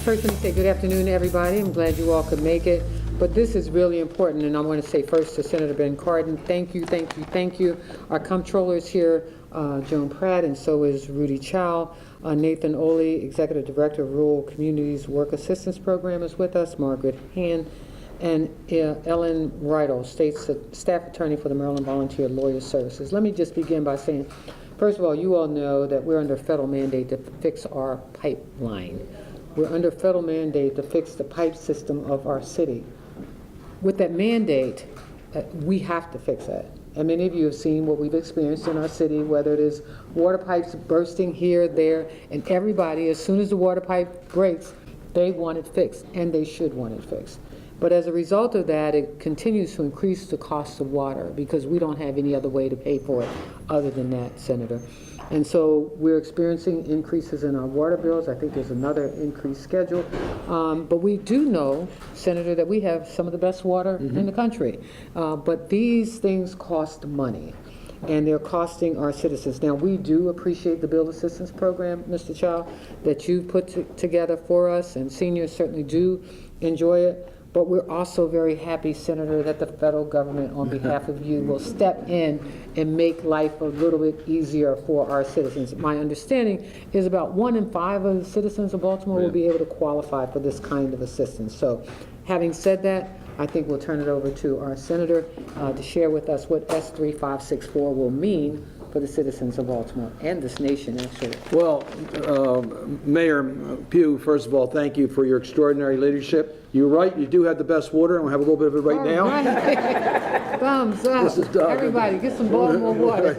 First, let me say good afternoon, everybody. I'm glad you all could make it. But this is really important, and I want to say first to Senator Ben Cardin, thank you, thank you, thank you. Our comptroller is here, Joan Pratt, and so is Rudy Chow. Nathan Oley, Executive Director of Rural Communities Work Assistance Program, is with us. Margaret Hand, and Ellen Riddle, Staff Attorney for the Maryland Volunteer Lawyer Services. Let me just begin by saying, first of all, you all know that we're under federal mandate to fix our pipeline. We're under federal mandate to fix the pipe system of our city. With that mandate, we have to fix that. And many of you have seen what we've experienced in our city, whether it is water pipes bursting here, there, and everybody, as soon as the water pipe breaks, they want it fixed, and they should want it fixed. But as a result of that, it continues to increase the cost of water because we don't have any other way to pay for it other than that, Senator. And so we're experiencing increases in our water bills. I think there's another increased schedule. But we do know, Senator, that we have some of the best water in the country. But these things cost money, and they're costing our citizens. Now, we do appreciate the Bill Assistance Program, Mr. Chow, that you put together for us, and seniors certainly do enjoy it. But we're also very happy, Senator, that the federal government, on behalf of you, will step in and make life a little bit easier for our citizens. My understanding is about 1 in 5 of the citizens of Baltimore will be able to qualify for this kind of assistance. So, having said that, I think we'll turn it over to our Senator to share with us what S3564 will mean for the citizens of Baltimore and this nation, actually. Well, Mayor Pugh, first of all, thank you for your extraordinary leadership. You're right, you do have the best water, and we'll have a little bit of it right now. Right. Thumbs up. This is everybody, get some Baltimore water.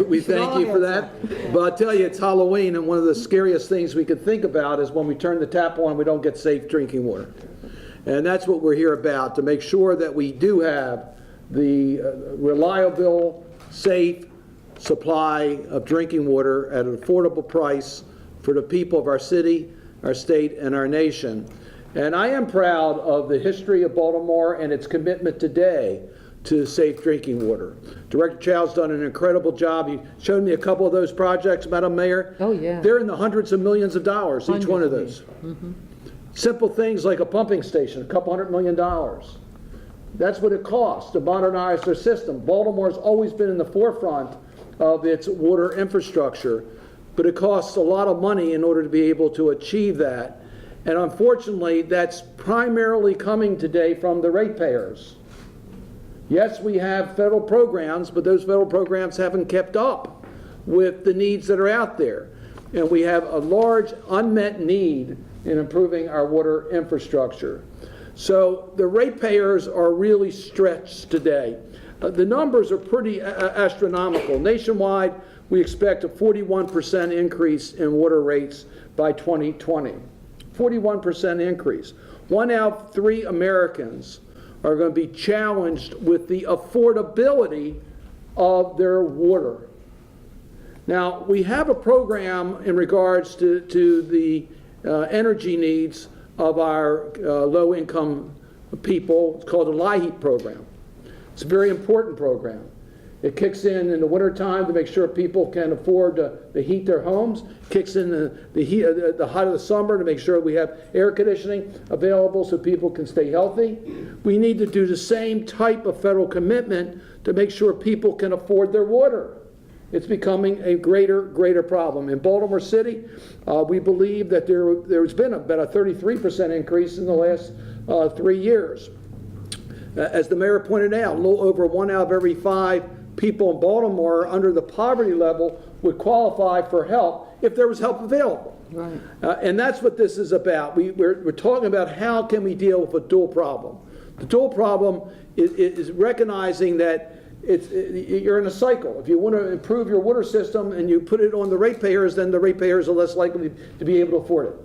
We thank you for that. But I tell you, it's Halloween, and one of the scariest things we could think about is when we turn the tap on, we don't get safe drinking water. And that's what we're here about, to make sure that we do have the reliable, safe supply of drinking water at an affordable price for the people of our city, our state, and our nation. And I am proud of the history of Baltimore and its commitment today to safe drinking water. Director Chow's done an incredible job. He showed me a couple of those projects, Madam Mayor. Oh, yeah. They're in the hundreds of millions of dollars, each one of those. Simple things like a pumping station, a couple $100 million. That's what it costs to modernize their system. Baltimore's always been in the forefront of its water infrastructure, but it costs a lot of money in order to be able to achieve that. And unfortunately, that's primarily coming today from the ratepayers. Yes, we have federal programs, but those federal programs haven't kept up with the needs that are out there. And we have a large unmet need in improving our water infrastructure. So the ratepayers are really stretched today. The numbers are pretty astronomical. Nationwide, we expect a 41% increase in water rates by 2020. 41% increase. 1 out of 3 Americans are going to be challenged with the affordability of their water. Now, we have a program in regards to the energy needs of our low-income people. It's called the LIHEAP program. It's a very important program. It kicks in the wintertime to make sure people can afford to heat their homes. Kicks in the height of the summer to make sure we have air conditioning available so people can stay healthy. We need to do the same type of federal commitment to make sure people can afford their water. It's becoming a greater problem. In Baltimore City, we believe that there's been about a 33% increase in the last 3 years. As the mayor pointed out, a little over 1 out of every 5 people in Baltimore under the poverty level would qualify for help if there was help available. Right. And that's what this is about. We're talking about how can we deal with a dual problem. The dual problem is recognizing that you're in a cycle. If you want to improve your water system and you put it on the ratepayers, then the ratepayers are less likely to be able to afford it.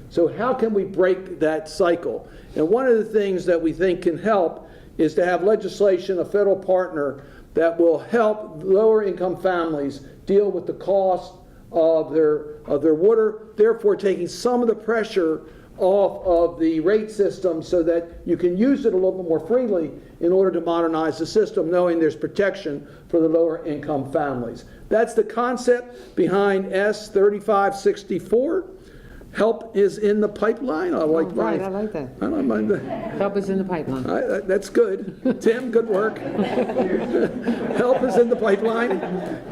So how can we break that cycle? And one of the things that we think can help is to have legislation, a federal partner, that will help lower income families deal with the cost of their water, therefore taking some of the pressure off of the rate system so that you can use it a little bit more freely in order to modernize the system, knowing there's protection for the lower income families. That's the concept behind S3564. help is in the pipeline. I like Right, I like that. I don't mind that. Help is in the pipeline. That's good. Tim, good work. Help is in the pipeline.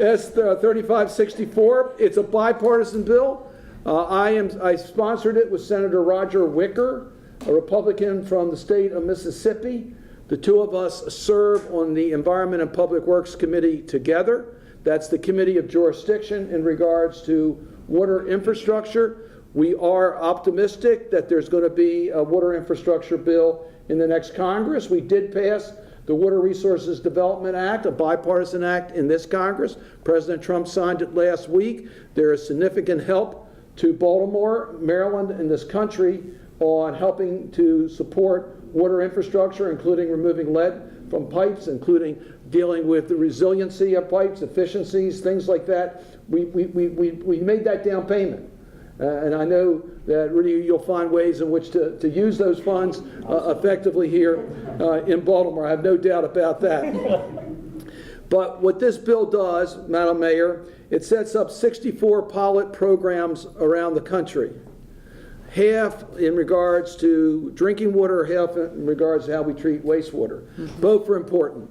S 3564. It's a bipartisan bill. I sponsored it with Senator Roger Wicker, a Republican from the state of Mississippi. The two of us serve on the Environment and Public Works Committee together. That's the committee of jurisdiction in regards to water infrastructure. We are optimistic that there's going to be a water infrastructure bill in the next Congress. We did pass the Water Resources Development Act, a bipartisan act in this Congress. President Trump signed it last week. There is significant help to Baltimore, Maryland, and this country on helping to support water infrastructure, including removing lead from pipes, including dealing with the resiliency of pipes, efficiencies, things like that. We made that down payment. And I know that really you'll find ways in which to use those funds effectively here in Baltimore. I have no doubt about that. But what this bill does, Madam Mayor, it sets up 64 pilot programs around the country. Half in regards to drinking water, half in regards to how we treat wastewater. Both are important.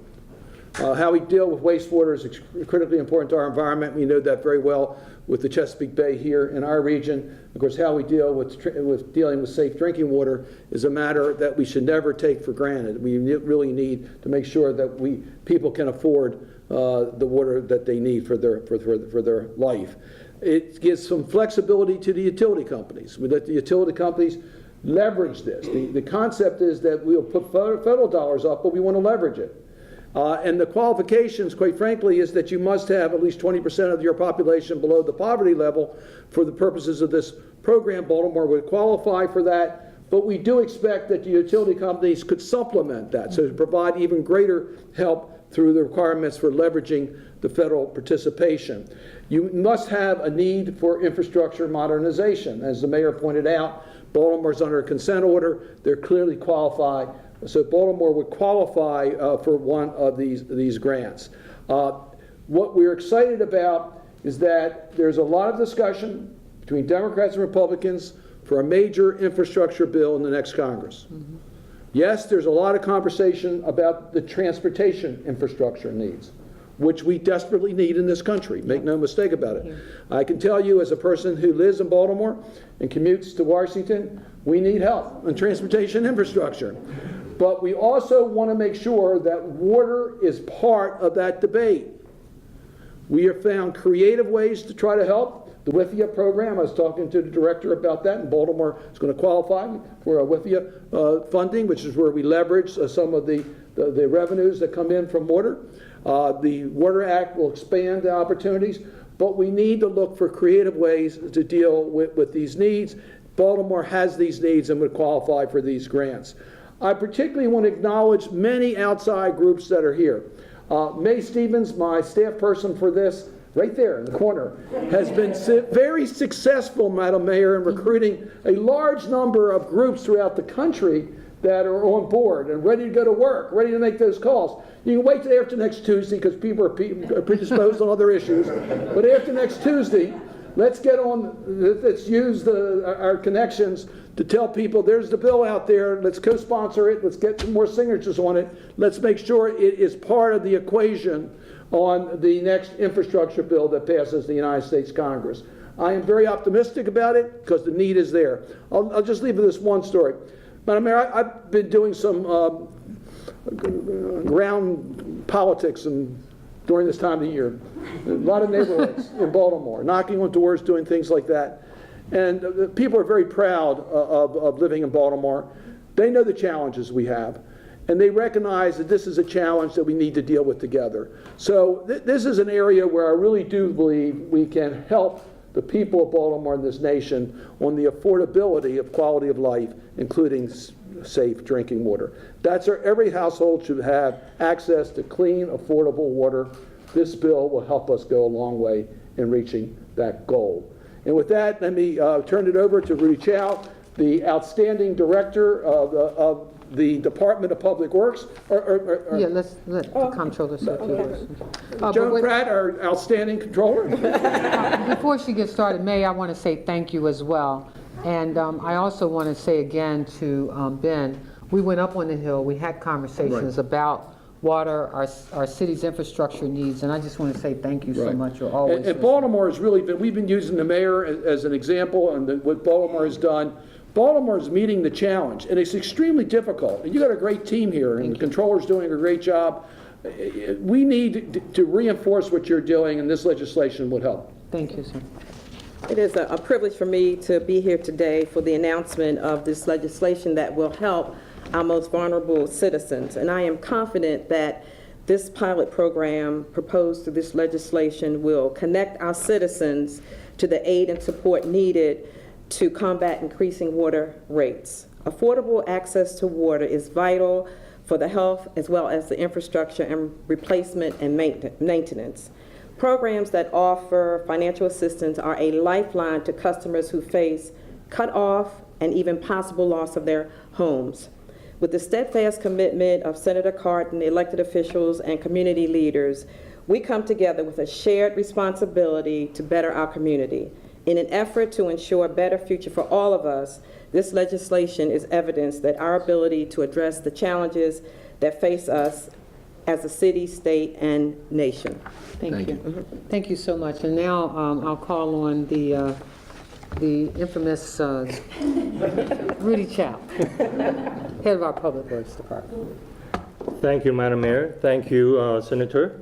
How we deal with wastewater is critically important to our environment. We know that very well with the Chesapeake Bay here in our region. Of course, how we deal with dealing with safe drinking water is a matter that we should never take for granted. We really need to make sure that people can afford the water that they need for their life. It gives some flexibility to the utility companies. We let the utility companies leverage this. The concept is that we'll put federal dollars up, but we want to leverage it. And the qualifications, quite frankly, is that you must have at least 20% of your population below the poverty level for the purposes of this program. Baltimore would qualify for that, but we do expect that the utility companies could supplement that, so to provide even greater help through the requirements for leveraging the federal participation. You must have a need for infrastructure modernization. As the mayor pointed out, Baltimore's under a consent order. They're clearly qualified. So Baltimore would qualify for one of these grants. What we're excited about is that there's a lot of discussion between Democrats and Republicans for a major infrastructure bill in the next Congress. Mm-hmm. Yes, there's a lot of conversation about the transportation infrastructure needs, which we desperately need in this country. Make no mistake about it. I can tell you, as a person who lives in Baltimore and commutes to Washington, we need help in transportation infrastructure. But we also want to make sure that water is part of that debate. We have found creative ways to try to help. The WIFIA program, I was talking to the director about that, and Baltimore is going to qualify for a WIFIA funding, which is where we leverage some of the revenues that come in from water. The Water Act will expand the opportunities, but we need to look for creative ways to deal with these needs. Baltimore has these needs and would qualify for these grants. I particularly want to acknowledge many outside groups that are here. May Stevens, my staff person for this, right there in the corner, has been very successful, Madam Mayor, in recruiting a large number of groups throughout the country that are on board and ready to go to work, ready to make those calls. You can wait till after next Tuesday because people are predisposed on other issues. But after next Tuesday, let's get on, let's use our connections to tell people there's the bill out there, let's co-sponsor it, let's get some more signatures on it, let's make sure it is part of the equation on the next infrastructure bill that passes the United States Congress. I am very optimistic about it because the need is there. I'll just leave with this one story. Madam Mayor, I've been doing some ground politics during this time of the year. A lot of neighborhoods in Baltimore, knocking on doors, doing things like that. And people are very proud of living in Baltimore. They know the challenges we have. And they recognize that this is a challenge that we need to deal with together. So this is an area where I really do believe we can help the people of Baltimore and this nation on the affordability of quality of life, including safe drinking water. That's every household should have access to clean, affordable water. This bill will help us go a long way in reaching that goal. And with that, let me turn it over to Rudy Chow, the outstanding director of the Department of Public Works. Yeah, let the comptroller say a few words. Joan Pratt, our outstanding controller. Before she gets started, May, I want to say thank you as well. And I also want to say again to Ben, we went up on the Hill, we had conversations about water, our city's infrastructure needs, and I just want to say thank you so Right. much. You're always And listening. Baltimore has really been, we've been using the mayor as an example, and what Baltimore has done. Baltimore is meeting the challenge, and it's extremely difficult. And you got a great team here, and the controller's doing a great job. We need to reinforce what you're doing, and this legislation would help. Thank you, sir. It is a privilege for me to be here today for the announcement of this legislation that will help our most vulnerable citizens. And I am confident that this pilot program proposed through this legislation will connect our citizens to the aid and support needed to combat increasing water rates. Affordable access to water is vital for the health as well as the infrastructure and replacement and maintenance. Programs that offer financial assistance are a lifeline to customers who face cut off and even possible loss of their homes. With the steadfast commitment of Senator Cardin, elected officials, and community leaders, we come together with a shared responsibility to better our community. In an effort to ensure a better future for all of us, this legislation is evidence that our ability to address the challenges that face us as a city, state, and nation. Thank you. Thank you so much. And now I'll call on the infamous Rudy Chow, head of our Public Works Department. Thank you, Madam Mayor. Thank you, Senator.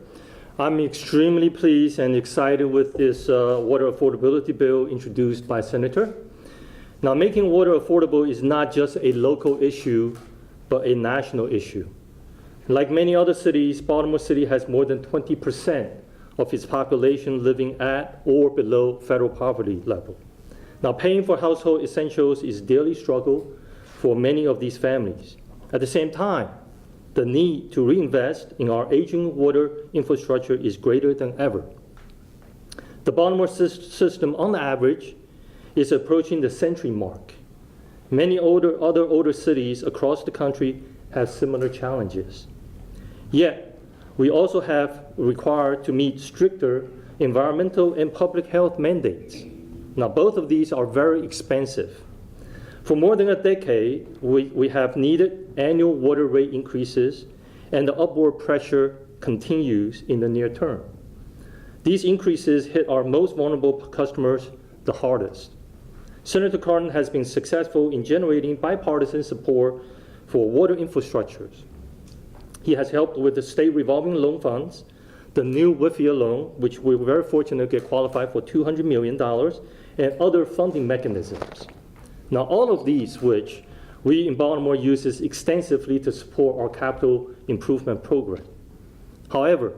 I'm extremely pleased and excited with this water affordability bill introduced by Senator. Now, making water affordable is not just a local issue, but a national issue. Like many other cities, Baltimore City has more than 20% of its population living at or below federal poverty level. Now, paying for household essentials is a daily struggle for many of these families. At the same time, the need to reinvest in our aging water infrastructure is greater than ever. The Baltimore system, on average, is approaching the century mark. Many other older cities across the country have similar challenges. Yet, we also have required to meet stricter environmental and public health mandates. Now, both of these are very expensive. For more than a decade, we have needed annual water rate increases, and the upward pressure continues in the near term. These increases hit our most vulnerable customers the hardest. Senator Cardin has been successful in generating bipartisan support for water infrastructures. He has helped with the state revolving loan funds, the new WIFIA loan, which we were very fortunate to get qualified for $200 million, and other funding mechanisms. Now, all of these, which we in Baltimore uses extensively to support our capital improvement program. However,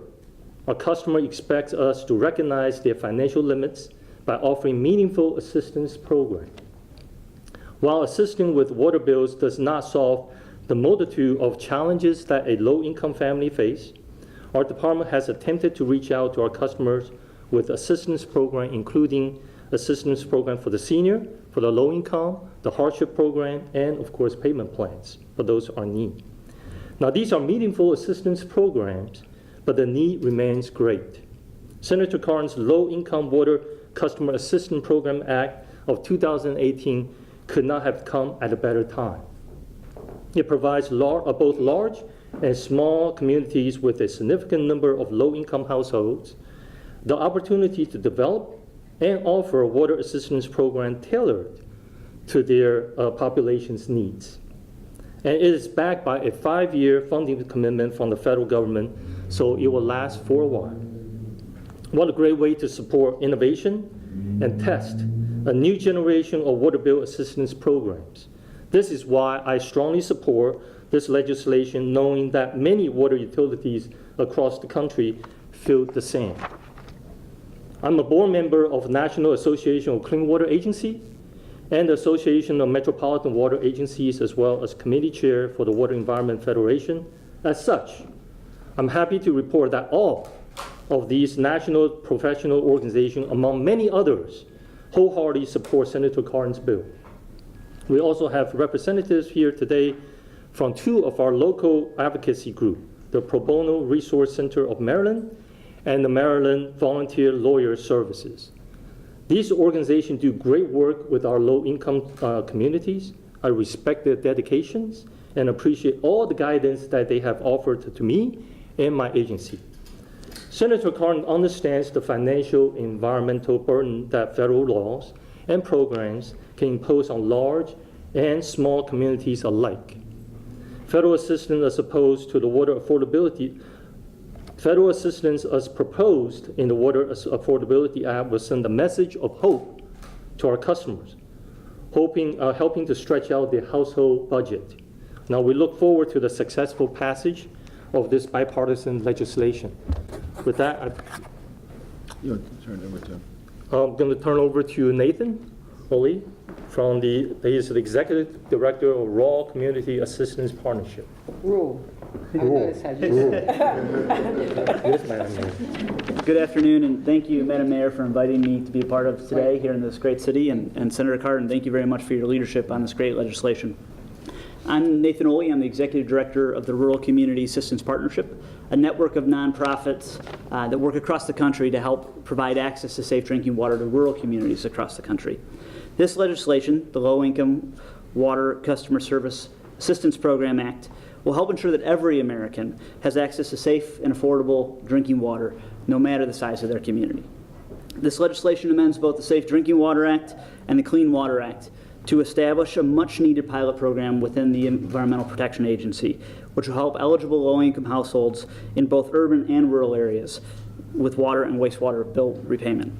our customer expects us to recognize their financial limits by offering meaningful assistance program. While assisting with water bills does not solve the multitude of challenges that a low-income family face, our department has attempted to reach out to our customers with assistance program, including assistance program for the senior, for the low income, the hardship program, and of course payment plans for those who are in need. Now, these are meaningful assistance programs, but the need remains great. Senator Cardin's Low Income Water Customer Assistance Program Act of 2018 could not have come at a better time. It provides both large and small communities with a significant number of low-income households the opportunity to develop and offer a water assistance program tailored to their population's needs. And it is backed by a 5-year funding commitment from the federal government, so it will last for a while. What a great way to support innovation and test a new generation of water bill assistance programs. This is why I strongly support this legislation, knowing that many water utilities across the country feel the same. I'm a board member of National Association of Clean Water Agency and the Association of Metropolitan Water Agencies, as well as committee chair for the Water Environment Federation. As such, I'm happy to report that all of these national professional organizations, among many others, wholeheartedly support Senator Cardin's bill. We also have representatives here today from 2 of our local advocacy group, the Pro Bono Resource Center of Maryland and the Maryland Volunteer Lawyer Services. These organizations do great work with our low-income communities. I respect their dedications and appreciate all the guidance that they have offered to me and my agency. Senator Cardin understands the financial environmental burden that federal laws and programs can impose on large and small communities alike. Federal assistance as opposed to the water affordability, federal assistance as proposed in the Water Affordability Act will send a message of hope to our customers, helping to stretch out their household budget. Now we look forward to the successful passage of this bipartisan legislation. With that, You turn it over to. I'm going to turn over to Nathan Oley he is the Executive Director of Rural Community Assistance Partnership. Rule. I noticed how you Yes, Madam Mayor. Good afternoon, and thank you, Madam Mayor, for inviting me to be a part of today here in this great city. And Senator Cardin, thank you very much for your leadership on this great legislation. I'm Nathan Oley. I'm the Executive Director of the Rural Community Assistance Partnership, a network of nonprofits that work across the country to help provide access to safe drinking water to rural communities across the country. This legislation, the Low Income Water Customer Service Assistance Program Act, will help ensure that every American has access to safe and affordable drinking water, no matter the size of their community. This legislation amends both the Safe Drinking Water Act and the Clean Water Act to establish a much-needed pilot program within the Environmental Protection Agency, which will help eligible low-income households in both urban and rural areas with water and wastewater bill repayment.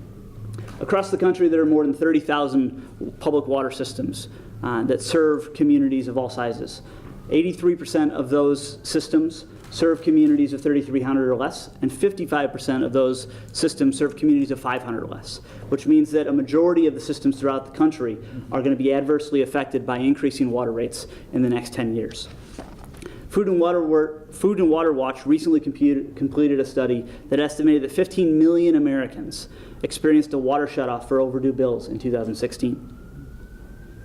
Across the country, there are more than 30,000 public water systems that serve communities of all sizes. 83% of those systems serve communities of 3,300 or less, and 55% of those systems serve communities of 500 or less, which means that a majority of the systems throughout the country are going to be adversely affected by increasing water rates in the next 10 years. Food and Water Watch recently completed a study that estimated that 15 million Americans experienced a water shutoff for overdue bills in 2016.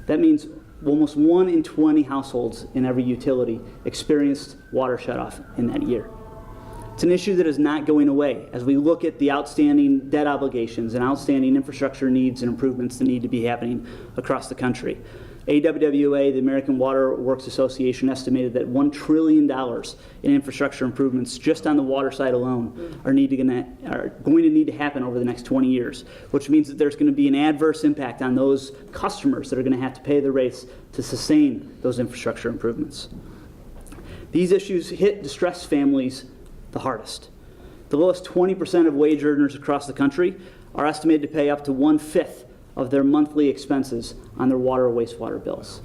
That means almost 1 in 20 households in every utility experienced water shutoff in that year. It's an issue that is not going away as we look at the outstanding debt obligations and outstanding infrastructure needs and improvements that need to be happening across the country. AWWA, the American Water Works Association, estimated that $1 trillion in infrastructure improvements just on the water side alone are going to need to happen over the next 20 years, which means that there's going to be an adverse impact on those customers that are going to have to pay the rates to sustain those infrastructure improvements. These issues hit distressed families the hardest. The lowest 20% of wage earners across the country are estimated to pay up to 1/5 of their monthly expenses on their water or wastewater bills.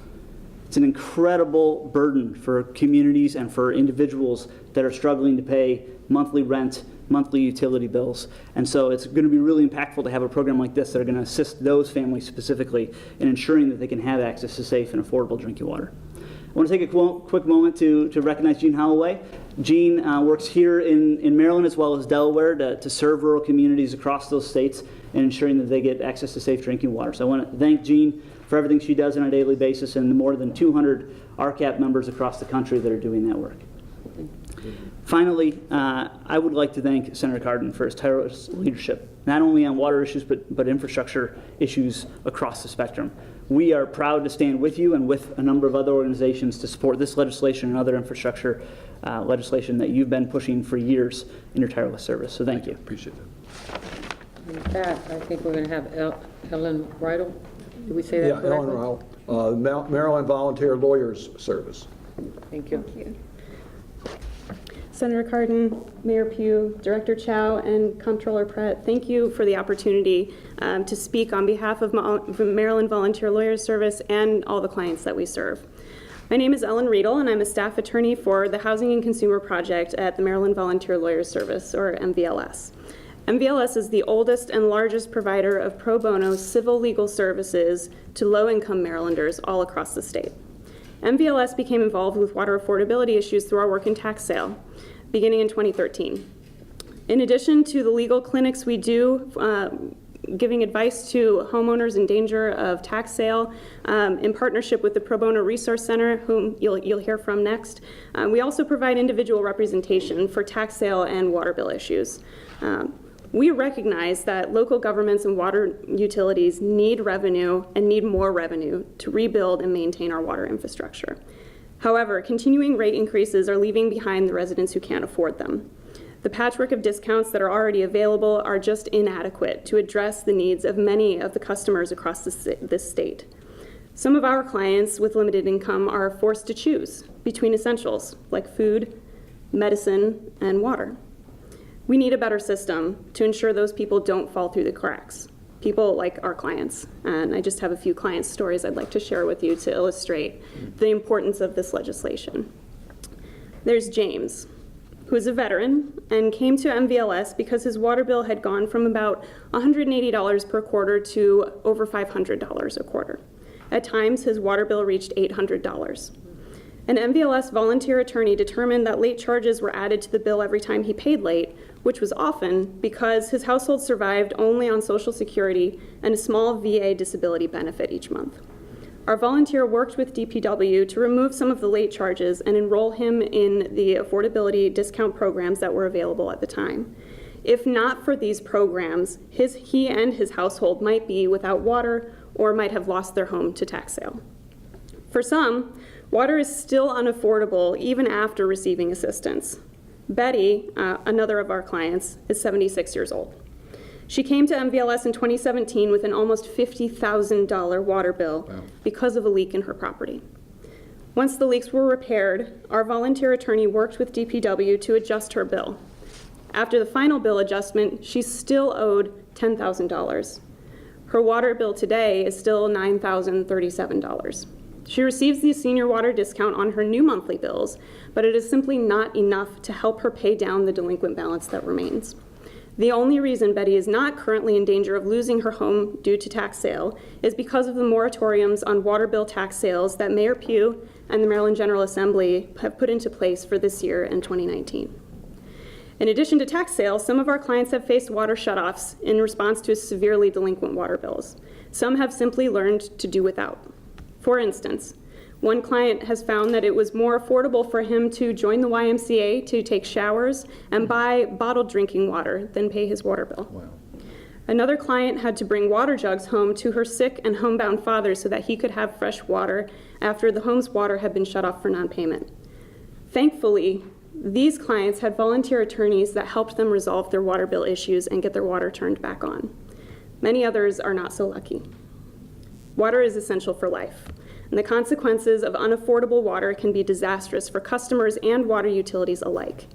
It's an incredible burden for communities and for individuals that are struggling to pay monthly rent, monthly utility bills. And so it's going to be really impactful to have a program like this that are going to assist those families specifically in ensuring that they can have access to safe and affordable drinking water. I want to take a quick moment to recognize Gene Holloway. Gene works here in Maryland as well as Delaware to serve rural communities across those states and ensuring that they get access to safe drinking water. So I want to thank Gene for everything she does on a daily basis and the more than 200 RCAP members across the country that are doing that work. Finally, I would like to thank Senator Cardin for his tireless leadership, not only on water issues, but infrastructure issues across the spectrum. We are proud to stand with you and with a number of other organizations to support this legislation and other infrastructure legislation that you've been pushing for years in your tireless service. So thank you. Appreciate that. With that, I think we're going to have Ellen Rydell. Did we say that Yeah, correctly? Ellen Ryle, Maryland Volunteer Lawyers Service. Thank you. Thank you. Senator Cardin, Mayor Pugh, Director Chow, and Comptroller Pratt, thank you for the opportunity to speak on behalf of Maryland Volunteer Lawyers Service and all the clients that we serve. My name is Ellen Riedel, and I'm a staff attorney for the Housing and Consumer Project at the Maryland Volunteer Lawyers Service, or MVLS. MVLS is the oldest and largest provider of pro bono civil legal services to low-income Marylanders all across the state. MVLS became involved with water affordability issues through our work in tax sale, beginning in 2013. In addition to the legal clinics we do, giving advice to homeowners in danger of tax sale, in partnership with the Pro Bono Resource Center, whom you'll hear from next, we also provide individual representation for tax sale and water bill issues. We recognize that local governments and water utilities need revenue and need more revenue to rebuild and maintain our water infrastructure. However, continuing rate increases are leaving behind the residents who can't afford them. The patchwork of discounts that are already available are just inadequate to address the needs of many of the customers across this state. Some of our clients with limited income are forced to choose between essentials like food, medicine, and water. We need a better system to ensure those people don't fall through the cracks, people like our clients. And I just have a few client stories I'd like to share with you to illustrate the importance of this legislation. There's James, who is a veteran and came to MVLS because his water bill had gone from about $180 per quarter to over $500 a quarter. At times, his water bill reached $800. An MVLS volunteer attorney determined that late charges were added to the bill every time he paid late, which was often because his household survived only on Social Security and a small VA disability benefit each month. Our volunteer worked with DPW to remove some of the late charges and enroll him in the affordability discount programs that were available at the time. If not for these programs, he and his household might be without water or might have lost their home to tax sale. For some, water is still unaffordable even after receiving assistance. Betty, another of our clients, is 76 years old. She came to MVLS in 2017 with an almost $50,000 water bill because of a leak in her property. Once the leaks were repaired, our volunteer attorney worked with DPW to adjust her bill. After the final bill adjustment, she still owed $10,000. Her water bill today is still $9,037. She receives the senior water discount on her new monthly bills, but it is simply not enough to help her pay down the delinquent balance that remains. The only reason Betty is not currently in danger of losing her home due to tax sale is because of the moratoriums on water bill tax sales that Mayor Pugh and the Maryland General Assembly have put into place for this year and 2019. In addition to tax sales, some of our clients have faced water shutoffs in response to severely delinquent water bills. Some have simply learned to do without. For instance, one client has found that it was more affordable for him to join the YMCA to take showers and buy bottled drinking water than pay his water bill. Wow. Another client had to bring water jugs home to her sick and homebound father so that he could have fresh water after the home's water had been shut off for non-payment. Thankfully, these clients had volunteer attorneys that helped them resolve their water bill issues and get their water turned back on. Many others are not so lucky. Water is essential for life, and the consequences of unaffordable water can be disastrous for customers and water utilities alike.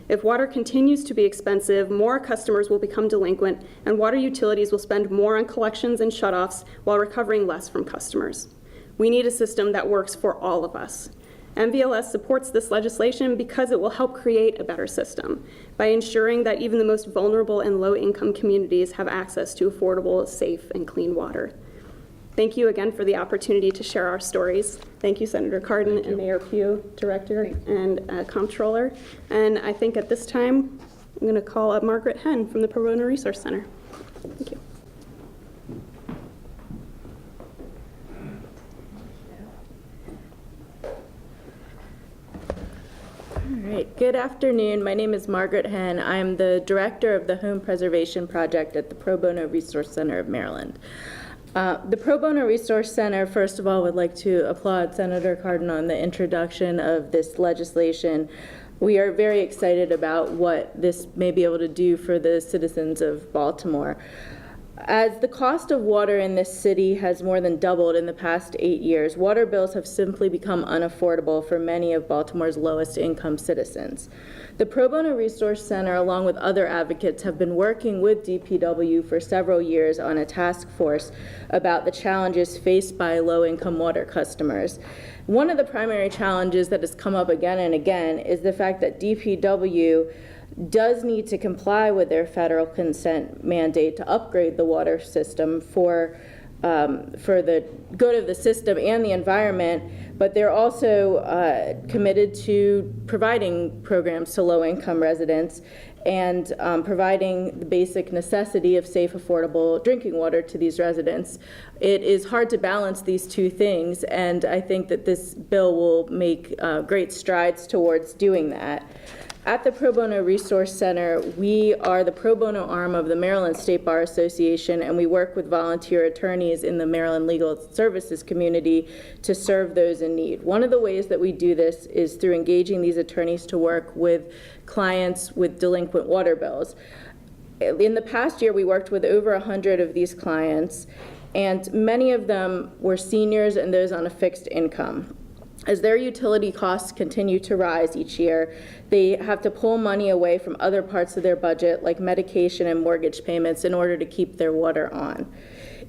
If water continues to be expensive, more customers will become delinquent, and water utilities will spend more on collections and shutoffs while recovering less from customers. We need a system that works for all of us. MVLS supports this legislation because it will help create a better system by ensuring that even the most vulnerable and low-income communities have access to affordable, safe, and clean water. Thank you again for the opportunity to share our stories. Thank you, Senator Cardin and Mayor Pugh, Director and Comptroller. And I think at this time, I'm going to call up Margaret Henn from the Pro Bono Resource Center. Thank you. All right, good afternoon. My name is Margaret Henn. I am the Director of the Home Preservation Project at the Pro Bono Resource Center of Maryland. The Pro Bono Resource Center, first of all, would like to applaud Senator Cardin on the introduction of this legislation. We are very excited about what this may be able to do for the citizens of Baltimore. As the cost of water in this city has more than doubled in the past 8 years, water bills have simply become unaffordable for many of Baltimore's lowest income citizens. The Pro Bono Resource Center, along with other advocates, have been working with DPW for several years on a task force about the challenges faced by low-income water customers. One of the primary challenges that has come up again and again is the fact that DPW does need to comply with their federal consent mandate to upgrade the water system for the good of the system and the environment, but they're also committed to providing programs to low-income residents and providing the basic necessity of safe, affordable drinking water to these residents. It is hard to balance these two things, and I think that this bill will make great strides towards doing that. At the Pro Bono Resource Center, we are the pro bono arm of the Maryland State Bar Association, and we work with volunteer attorneys in the Maryland legal services community to serve those in need. One of the ways that we do this is through engaging these attorneys to work with clients with delinquent water bills. In the past year, we worked with over 100 of these clients, and many of them were seniors and those on a fixed income. As their utility costs continue to rise each year, they have to pull money away from other parts of their budget, like medication and mortgage payments, in order to keep their water on.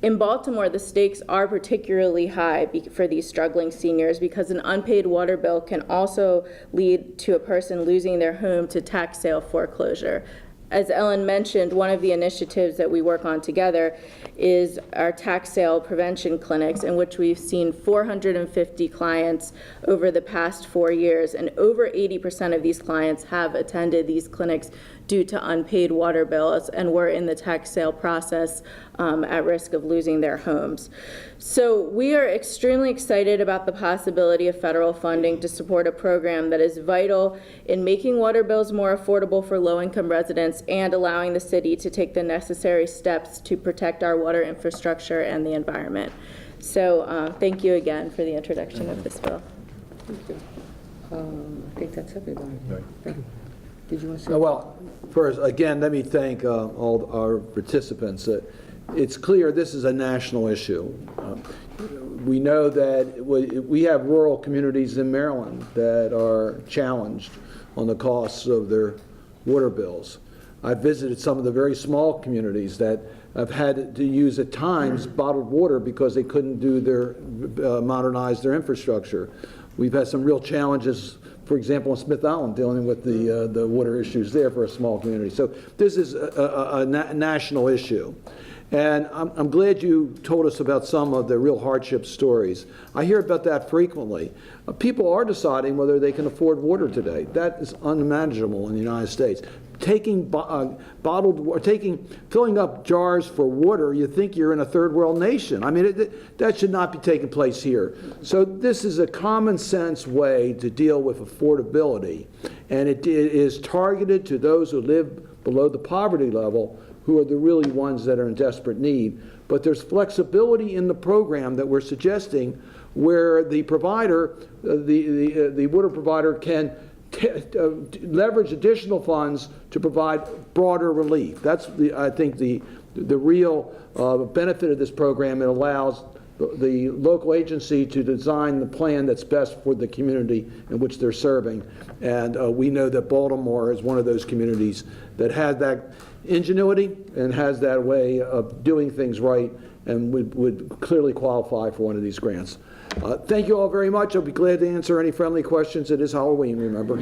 In Baltimore, the stakes are particularly high for these struggling seniors because an unpaid water bill can also lead to a person losing their home to tax sale foreclosure. As Ellen mentioned, one of the initiatives that we work on together is our tax sale prevention clinics, in which we've seen 450 clients over the past 4 years, and over 80% of these clients have attended these clinics due to unpaid water bills and were in the tax sale process at risk of losing their homes. So we are extremely excited about the possibility of federal funding to support a program that is vital in making water bills more affordable for low-income residents and allowing the city to take the necessary steps to protect our water infrastructure and the environment. So thank you again for the introduction of this bill. I think that's everybody. Did you want to say? Well, first, again, let me thank all our participants. It's clear this is a national issue. We know that we have rural communities in Maryland that are challenged on the costs of their water bills. I've visited some of the very small communities that have had to use at times bottled water because they couldn't modernize their infrastructure. We've had some real challenges, for example, in Smith Island, dealing with the water issues there for a small community. So this is a national issue. And I'm glad you told us about some of the real hardship stories. I hear about that frequently. People are deciding whether they can afford water today. That is unimaginable in the United States. Filling up jars for water, you think you're in a third world nation. I mean, that should not be taking place here. So this is a common sense way to deal with affordability, and it is targeted to those who live below the poverty level, who are the really ones that are in desperate need. But there's flexibility in the program that we're suggesting where the provider, the water provider can leverage additional funds to provide broader relief. That's, I think, the real benefit of this program. It allows the local agency to design the plan that's best for the community in which they're serving. And we know that Baltimore is one of those communities that has that ingenuity and has that way of doing things right and would clearly qualify for one of these grants. Thank you all very much. I'll be glad to answer any friendly questions. It is Halloween, remember.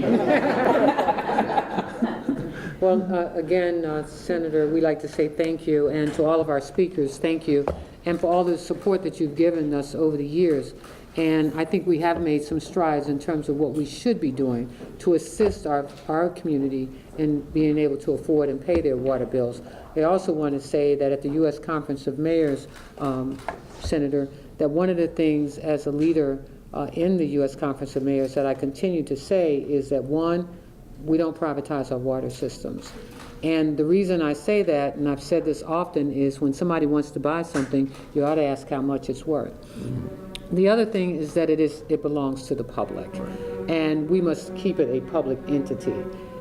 Well, again, Senator, we'd like to say thank you, and to all of our speakers, thank you, and for all the support that you've given us over the years. And I think we have made some strides in terms of what we should be doing to assist our community in being able to afford and pay their water bills. I also want to say that at the U.S. Conference of Mayors, Senator, that one of the things as a leader in the U.S. Conference of Mayors that I continue to say is that, one, we don't privatize our water systems. And the reason I say that, and I've said this often, is when somebody wants to buy something, you ought to ask how much it's worth. The other thing is that it belongs to the public, and we must keep it a public entity.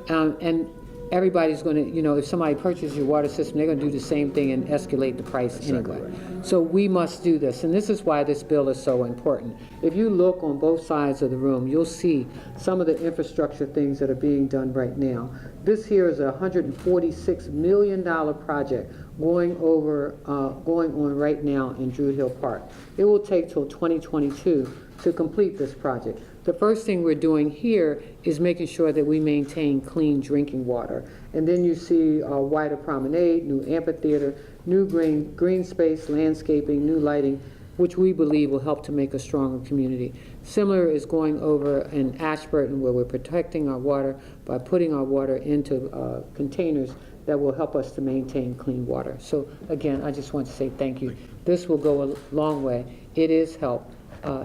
And everybody's going to, if somebody purchases your water system, they're going to do the same thing and escalate the price anyway. So we must do this, and this is why this bill is so important. If you look on both sides of the room, you'll see some of the infrastructure things that are being done right now. This here is a $146 million project going on right now in Druid Hill Park. It will take till 2022 to complete this project. The first thing we're doing here is making sure that we maintain clean drinking water. And then you see a wider promenade, new amphitheater, new green space, landscaping, new lighting, which we believe will help to make a stronger community. Similar is going over in Ashburton, where we're protecting our water by putting our water into containers that will help us to maintain clean water. So again, I just want to say thank you. This will go a long way. It is help.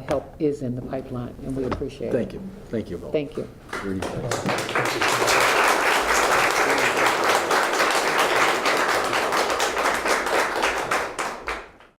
Help is in the pipeline, and we appreciate it. Thank you. Thank you. Thank you. Very good.